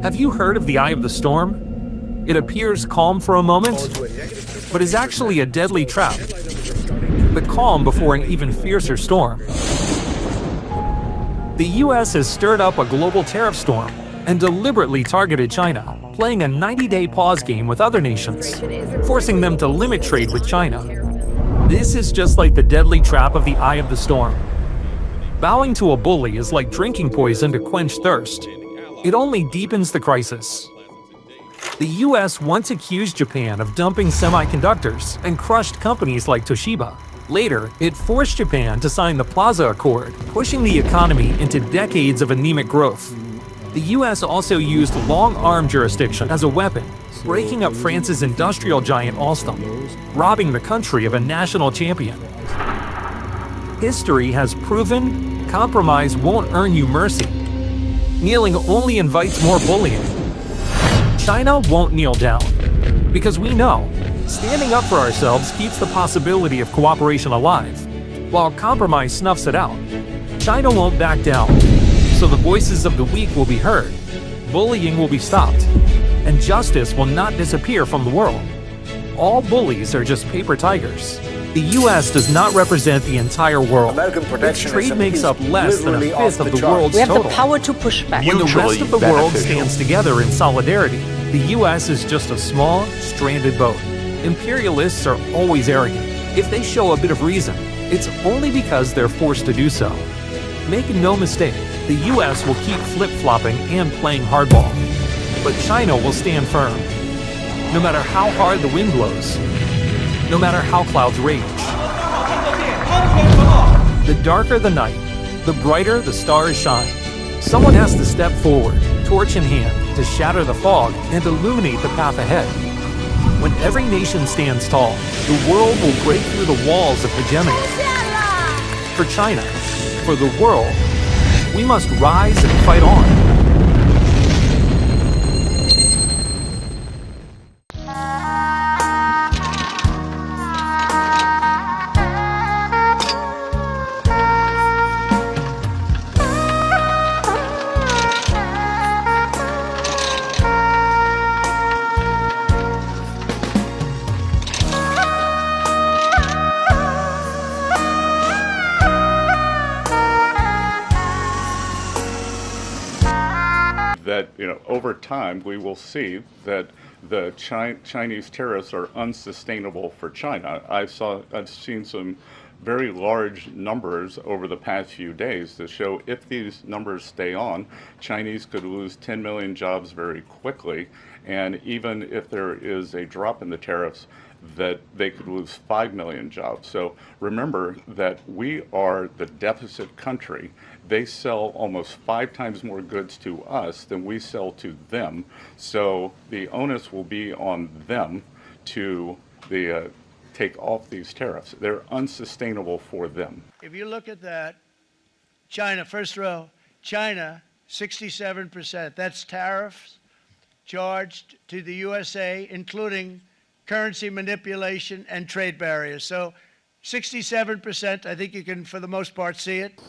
Have you heard of the eye of the storm? It appears calm for a moment, but is actually a deadly trap. The calm before an even fiercer storm. The US has stirred up a global tariff storm and deliberately targeted China, playing a 90-day pause game with other nations, forcing them to limit trade with China. This is just like the deadly trap of the eye of the storm. Bowing to a bully is like drinking poison to quench thirst. It only deepens the crisis. The US once accused Japan of dumping semiconductors and crushed companies like Toshiba. Later, it forced Japan to sign the Plaza Accord, pushing the economy into decades of anemic growth. The US also used long-arm jurisdiction as a weapon, breaking up France's industrial giant Alstom, robbing the country of a national champion. History has proven compromise won't earn you mercy. Kneeling only invites more bullying. China won't kneel down, because we know standing up for ourselves keeps the possibility of cooperation alive, while compromise snuffs it out. China won't back down, so the voices of the weak will be heard, bullying will be stopped, and justice will not disappear from the world. All bullies are just paper tigers. The US does not represent the entire world. Its trade makes up less than a fifth of the world's total. We have the power to push back. When the rest of the world stands together in solidarity, the US is just a small, stranded boat. Imperialists are always arrogant. If they show a bit of reason, it's only because they're forced to do so. Make no mistake, the US will keep flip-flopping and playing hardball. But China will stand firm. No matter how hard the wind blows, no matter how clouds rage. The darker the night, the brighter the stars shine. Someone has to step forward, torch in hand, to shatter the fog and illuminate the path ahead. When every nation stands tall, the world will break through the walls of hegemony. For China, for the world, we must rise and fight on. That, over time we will see that the Chinese tariffs are unsustainable for China. I've seen some very large numbers over the past few days that show if these numbers stay on, Chinese could lose 10 million jobs very quickly, and even if there is a drop in the tariffs, that they could lose 5 million jobs. So remember that we are the deficit country. They sell almost 5 times more goods to us than we sell to them. So the onus will be on them to take off these tariffs. They're unsustainable for them. If you look at that, China, first row, China, 67%. That's tariffs charged to the USA, including currency manipulation and trade barriers. So 67%, I think you can, for the most part, see it.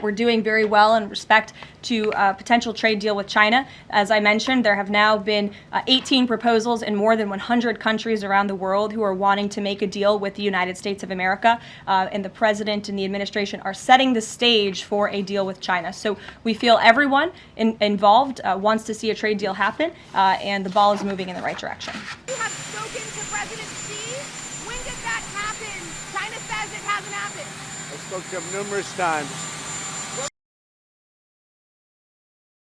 We're doing very well in respect to a potential trade deal with China. As I mentioned, there have now been 18 proposals in more than 100 countries around the world who are wanting to make a deal with the United States of America. And the president and the administration are setting the stage for a deal with China. So we feel everyone involved wants to see a trade deal happen, and the ball is moving in the right direction. You have spoken to President Xi. When did that happen? China says it hasn't happened. I spoke to him numerous times.